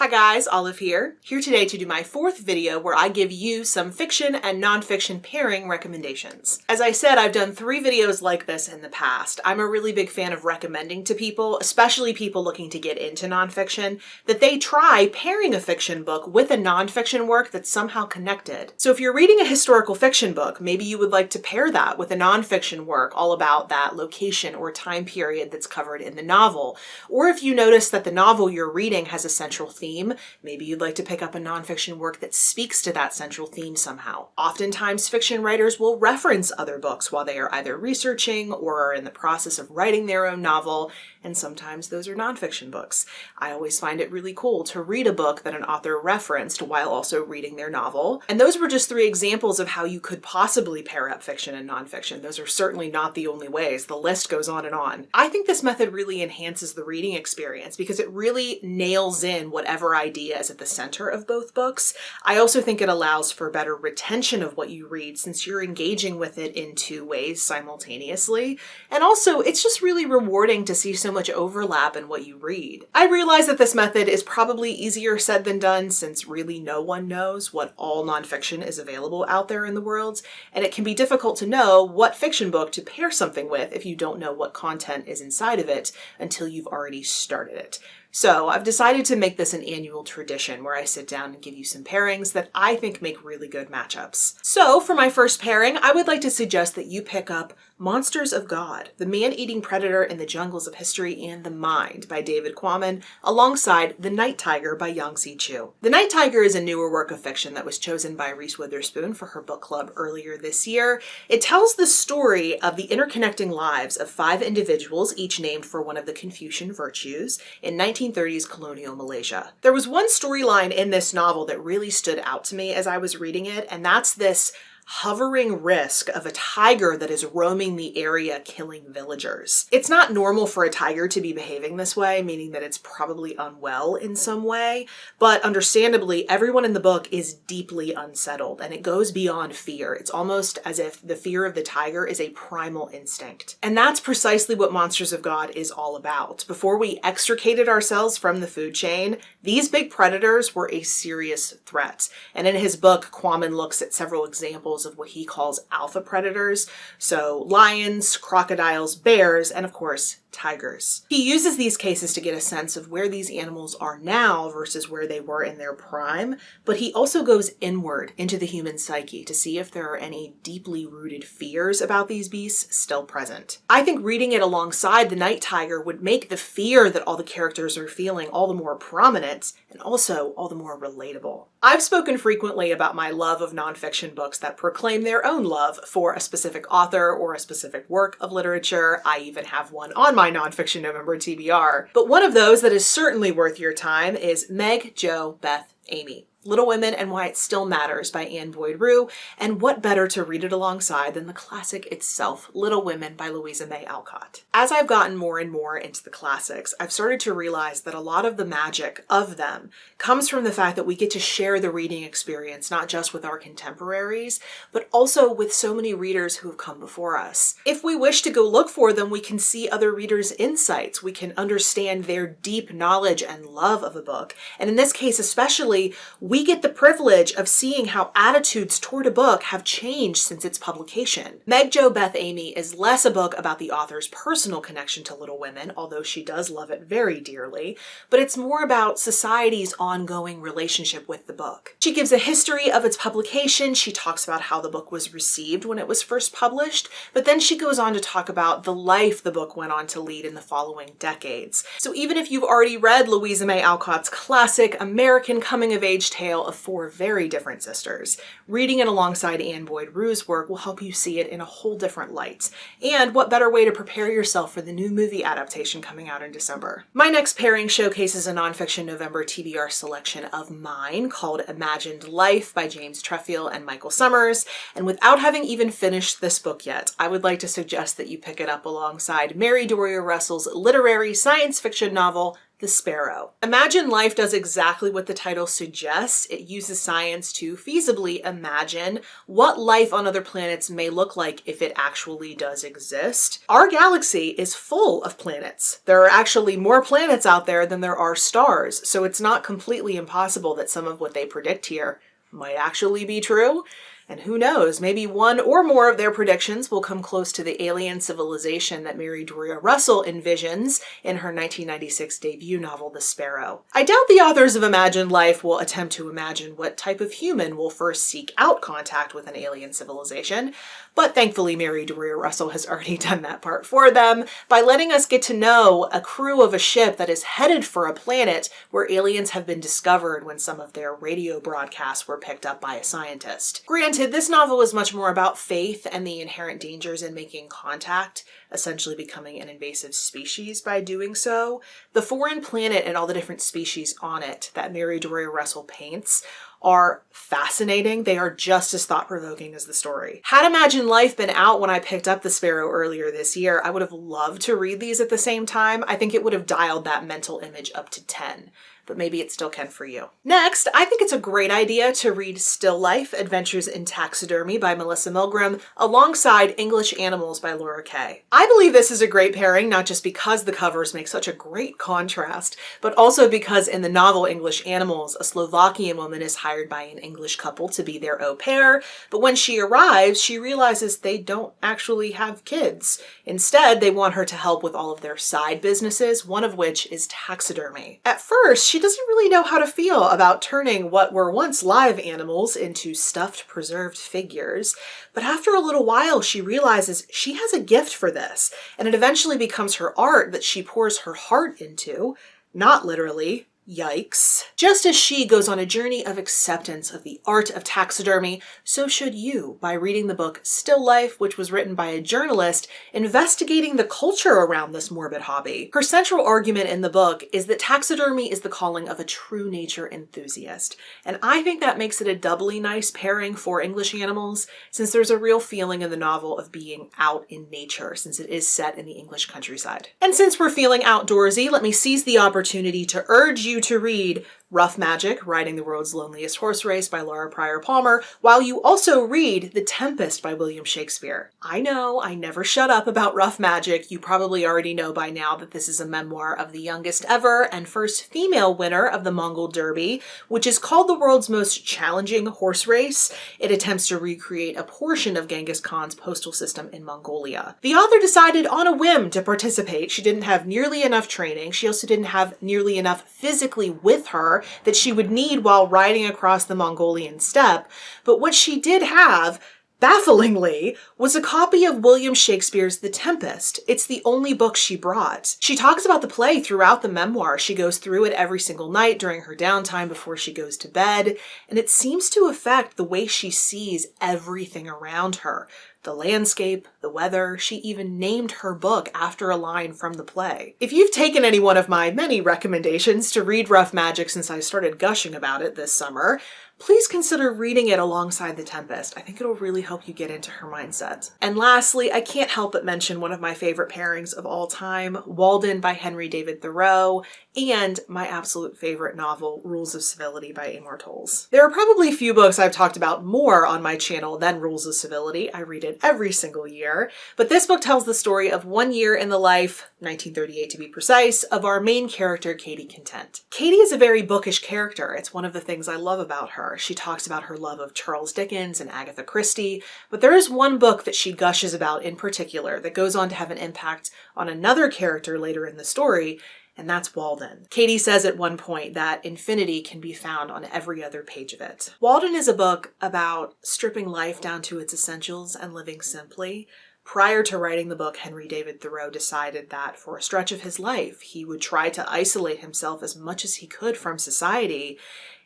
Hi guys, Olive here. Here today to do my fourth video where I give you some fiction and nonfiction pairing recommendations. As I said, I've done 3 videos like this in the past. I'm a really big fan of recommending to people, especially people looking to get into nonfiction, that they try pairing a fiction book with a nonfiction work that's somehow connected. So if you're reading a historical fiction book, maybe you would like to pair that with a nonfiction work all about that location or time period that's covered in the novel. Or if you notice that the novel you're reading has a central theme, maybe you'd like to pick up a nonfiction work that speaks to that central theme somehow. Oftentimes, fiction writers will reference other books while they are either researching or are in the process of writing their own novel, and sometimes those are nonfiction books. I always find it really cool to read a book that an author referenced while also reading their novel. And those were just 3 examples of how you could possibly pair up fiction and nonfiction. Those are certainly not the only ways. The list goes on and on. I think this method really enhances the reading experience because it really nails in whatever idea is at the center of both books. I also think it allows for better retention of what you read since you're engaging with it in 2 ways simultaneously. And also, it's just really rewarding to see so much overlap in what you read. I realize that this method is probably easier said than done since really no one knows what all nonfiction is available out there in the world, and it can be difficult to know what fiction book to pair something with if you don't know what content is inside of it until you've already started it. So I've decided to make this an annual tradition where I sit down and give you some pairings that I think make really good matchups. So for my first pairing, I would like to suggest that you pick up Monsters of God, The Man-Eating Predator in the Jungles of History and the Mind by David Quammen, alongside The Night Tiger by Yang-C Chu. The Night Tiger is a newer work of fiction that was chosen by Reese Witherspoon for her book club earlier this year. It tells the story of the interconnecting lives of 5 individuals, each named for one of the Confucian virtues, in 1930s colonial Malaysia. There was one storyline in this novel that really stood out to me as I was reading it, and that's this hovering risk of a tiger that is roaming the area killing villagers. It's not normal for a tiger to be behaving this way, meaning that it's probably unwell in some way, but understandably, everyone in the book is deeply unsettled, and it goes beyond fear. It's almost as if the fear of the tiger is a primal instinct. And that's precisely what Monsters of God is all about. Before we extricated ourselves from the food chain, these big predators were a serious threat. And in his book, Quammen looks at several examples of what he calls alpha predators, so lions, crocodiles, bears, and of course, tigers. He uses these cases to get a sense of where these animals are now versus where they were in their prime, but he also goes inward into the human psyche to see if there are any deeply rooted fears about these beasts still present. I think reading it alongside The Night Tiger would make the fear that all the characters are feeling all the more prominent and also all the more relatable. I've spoken frequently about my love of nonfiction books that proclaim their own love for a specific author or a specific work of literature. I even have one on my Nonfiction November TBR. But one of those that is certainly worth your time is Meg, Jo, Beth, Amy. Little Women and Why It Still Matters by Anne Boyd Rue, and what better to read it alongside than the classic itself, Little Women by Louisa May Alcott. As I've gotten more and more into the classics, I've started to realize that a lot of the magic of them comes from the fact that we get to share the reading experience not just with our contemporaries, but also with so many readers who have come before us. If we wish to go look for them, we can see other readers' insights. We can understand their deep knowledge and love of a book. And in this case especially, we get the privilege of seeing how attitudes toward a book have changed since its publication. Meg, Jo, Beth, Amy is less a book about the author's personal connection to Little Women, although she does love it very dearly, but it's more about society's ongoing relationship with the book. She gives a history of its publication, she talks about how the book was received when it was first published, but then she goes on to talk about the life the book went on to lead in the following decades. So even if you've already read Louisa May Alcott's classic American coming-of-age tale of 4 very different sisters, reading it alongside Anne Boyd Rue's work will help you see it in a whole different light. And what better way to prepare yourself for the new movie adaptation coming out in December. My next pairing showcases a Nonfiction November TBR selection of mine called Imagined Life by James Treffield and Michael Summers. And without having even finished this book yet, I would like to suggest that you pick it up alongside Mary Doria Russell's literary science fiction novel, the Sparrow. Imagine Life does exactly what the title suggests. It uses science to feasibly imagine what life on other planets may look like if it actually does exist. Our galaxy is full of planets. There are actually more planets out there than there are stars, so it's not completely impossible that some of what they predict here might actually be true. And who knows, maybe one or more of their predictions will come close to the alien civilization that Mary Doria Russell envisions in her 1996 debut novel, The Sparrow. I doubt the authors of Imagined Life will attempt to imagine what type of human will first seek out contact with an alien civilization, but thankfully Mary Doria Russell has already done that part for them by letting us get to know a crew of a ship that is headed for a planet where aliens have been discovered when some of their radio broadcasts were picked up by a scientist. Granted, this novel is much more about faith and the inherent dangers in making contact, essentially becoming an invasive species by doing so. The foreign planet and all the different species on it that Mary Doria Russell paints are fascinating. They are just as thought-provoking as the story. Had Imagined Life been out when I picked up The Sparrow earlier this year, I would have loved to read these at the same time. I think it would have dialed that mental image up to 10. But maybe it still can for you. Next, I think it's a great idea to read Still Life, Adventures in Taxidermy by Melissa Milgram alongside English Animals by Laura Kay. I believe this is a great pairing, not just because the covers make such a great contrast, but also because in the novel English Animals, a Slovakian woman is hired by an English couple to be their au pair, but when she arrives, she realizes they don't actually have kids. Instead, they want her to help with all of their side businesses, one of which is taxidermy. At first, she doesn't really know how to feel about turning what were once live animals into stuffed, preserved figures. But after a little while, she realizes she has a gift for this, and it eventually becomes her art that she pours her heart into, not literally. Yikes. Just as she goes on a journey of acceptance of the art of taxidermy, so should you by reading the book Still Life, which was written by a journalist investigating the culture around this morbid hobby. Her central argument in the book is that taxidermy is the calling of a true nature enthusiast, and I think that makes it a doubly nice pairing for English Animals, since there's a real feeling in the novel of being out in nature, since it is set in the English countryside. And since we're feeling outdoorsy, let me seize the opportunity to urge you to read Rough Magic, Riding the World's Loneliest Horse Race by Laura Pryor Palmer, while you also read The Tempest by William Shakespeare. I know, I never shut up about Rough Magic. You probably already know by now that this is a memoir of the youngest ever and first female winner of the Mongol Derby, which is called the world's most challenging horse race. It attempts to recreate a portion of Genghis Khan's postal system in Mongolia. The author decided on a whim to participate. She didn't have nearly enough training. She also didn't have nearly enough physically with her that she would need while riding across the Mongolian steppe, but what she did have, bafflingly, was a copy of William Shakespeare's The Tempest. It's the only book she brought. She talks about the play throughout the memoir. She goes through it every single night during her downtime before she goes to bed, and it seems to affect the way she sees everything around her. The landscape, the weather. She even named her book after a line from the play. If you've taken any one of my many recommendations to read Rough Magic since I started gushing about it this summer, please consider reading it alongside The Tempest. I think it'll really help you get into her mindset. And lastly, I can't help but mention one of my favorite pairings of all time, Walden by Henry David Thoreau, and my absolute favorite novel, Rules of Civility by Amor Towles. There are probably a few books I've talked about more on my channel than Rules of Civility. I read it every single year, but this book tells the story of 1 year in the life, 1938 to be precise, of our main character, Katie Content. Katie is a very bookish character. It's one of the things I love about her. She talks about her love of Charles Dickens and Agatha Christie, but there is one book that she gushes about in particular that goes on to have an impact on another character later in the story, and that's Walden. Katie says at one point that infinity can be found on every other page of it. Walden is a book about stripping life down to its essentials and living simply. Prior to writing the book, Henry David Thoreau decided that for a stretch of his life, he would try to isolate himself as much as he could from society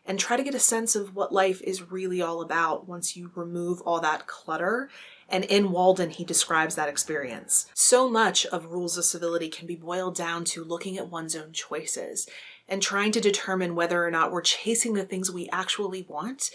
and try to get a sense of what life is really all about once you remove all that clutter. And in Walden, he describes that experience. So much of Rules of Civility can be boiled down to looking at one's own choices and trying to determine whether or not we're chasing the things we actually want,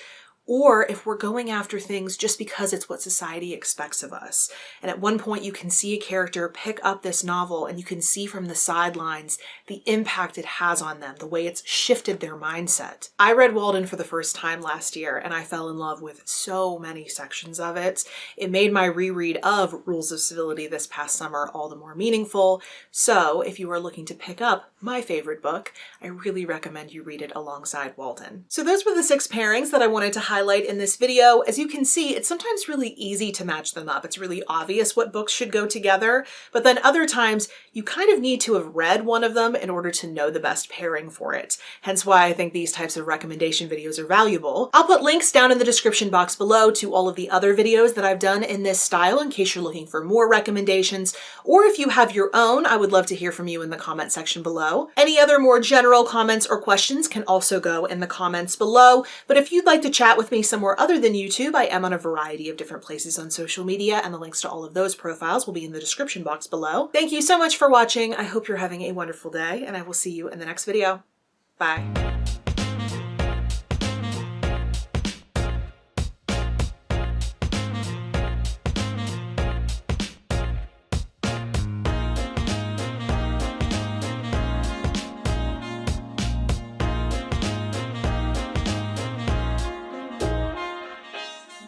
or if we're going after things just because it's what society expects of us. And at one point you can see a character pick up this novel and you can see from the sidelines the impact it has on them, the way it's shifted their mindset. I read Walden for the first time last year and I fell in love with so many sections of it. It made my reread of Rules of Civility this past summer all the more meaningful. So if you are looking to pick up my favorite book, I really recommend you read it alongside Walden. So those were the 6 pairings that I wanted to highlight in this video. As you can see, it's sometimes really easy to match them up. It's really obvious what books should go together, but then other times you kind of need to have read one of them in order to know the best pairing for it. Hence why I think these types of recommendation videos are valuable. I'll put links down in the description box below to all of the other videos that I've done in this style in case you're looking for more recommendations, or if you have your own, I would love to hear from you in the comment section below. Any other more general comments or questions can also go in the comments below, but if you'd like to chat with me somewhere other than YouTube, I am on a variety of different places on social media, and the links to all of those profiles will be in the description box below. Thank you so much for watching. I hope you're having a wonderful day, and I will see you in the next video. Bye.